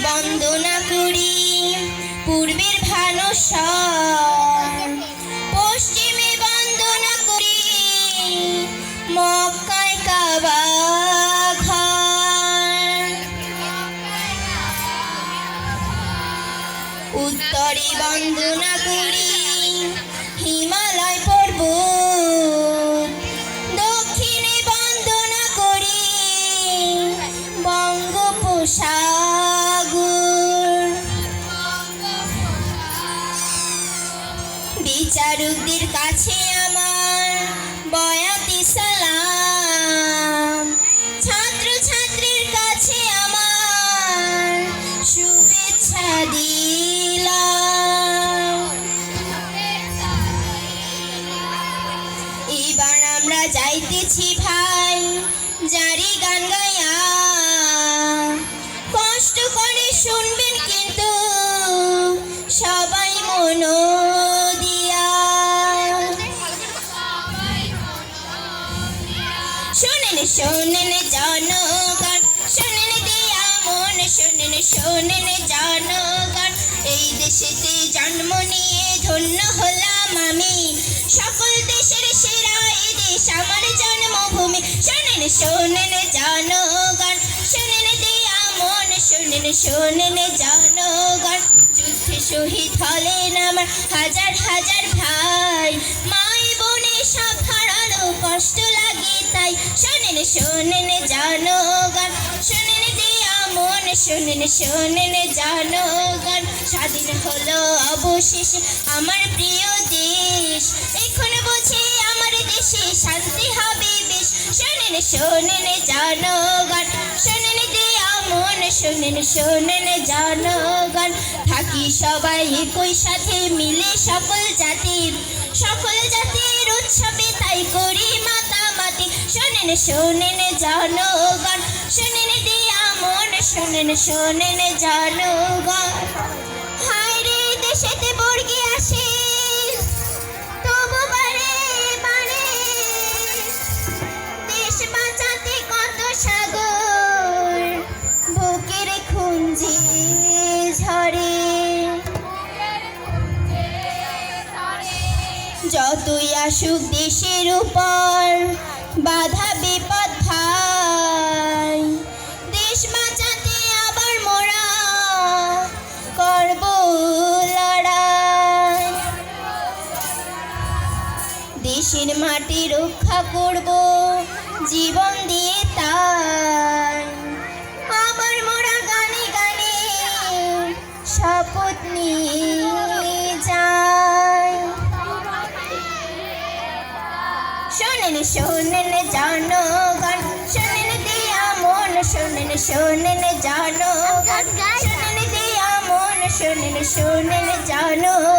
বন্দনা করি পূর্বের ভানুষর, পশ্চিমে বন্দনা করি মক্কায় কাবা ঘর, উত্তরে বন্দনা করি হিমালয় পর্বত, দক্ষিণে বন্দনা করি বঙ্গোপসাগর। বিচারকদের কাছে আমার বয়াতি সালাম, ছাত্র ছাত্রীর কাছে আমার শুভেচ্ছা দিলাম। এবার আমরা যাইতেছি ভাই জারি গান গাইয়া, কষ্ট করে শুনবেন কিন্তু সবাই মন দিয়া। শোনেন শোনেন জনগণ, শোনেন দিয়া মন, শোনেন শোনেন জনগণ, এই দেশেতে জন্ম নিয়ে ধন্য হলাম আমি, সকল দেশের সেরা এই দেশ আমার জন্মভূমি। শোনেন শোনেন জনগণ, শোনেন দিয়া মন, শোনেন শোনেন জনগণ, যুদ্ধে শহীদ হলেন আমার হাজার হাজার ভাই, মাই বোনে সব হারালো কষ্ট লাগে তাই। শোনেন শোনেন জনগণ, শোনেন দিয়া মন, শোনেন শোনেন জনগণ, স্বাধীন হলো অবশেষে আমার প্রিয় দেশ, এখন বুঝি আমার দেশে শান্তি হবে বেশ। শোনেন শোনেন জনগণ, শোনেন দিয়া মন, শোনেন শোনেন জনগণ, থাকি সবাই একই সাথে মিলে সকল জাতির উৎসবে তাই করি মাতামাতি। শোনেন শোনেন জনগণ, শোনেন দিয়া মন, শোনেন শোনেন জনগণ। হায় রে দেশেতে বর্গি আসে তবু বারে বারে, দেশ বাঁচাতে কত সাগর বুকের খুঁজে ঝরে। যতই আসুক দেশের উপর বাধা বিপদ ভাই, দেশ বাঁচাতে আবার মোরা করব লড়াই। দেশের মাটি রক্ষা করব জীবন দিয়ে তাই, আবার মোরা গানে গানে শপথ নিয়ে যাই। শোনেন শোনেন জনগণ, শোনেন দিয়া মন, শোনেন শোনেন জনগণ, শোনেন দিয়া মন, শোনেন শোনেন জনগণ।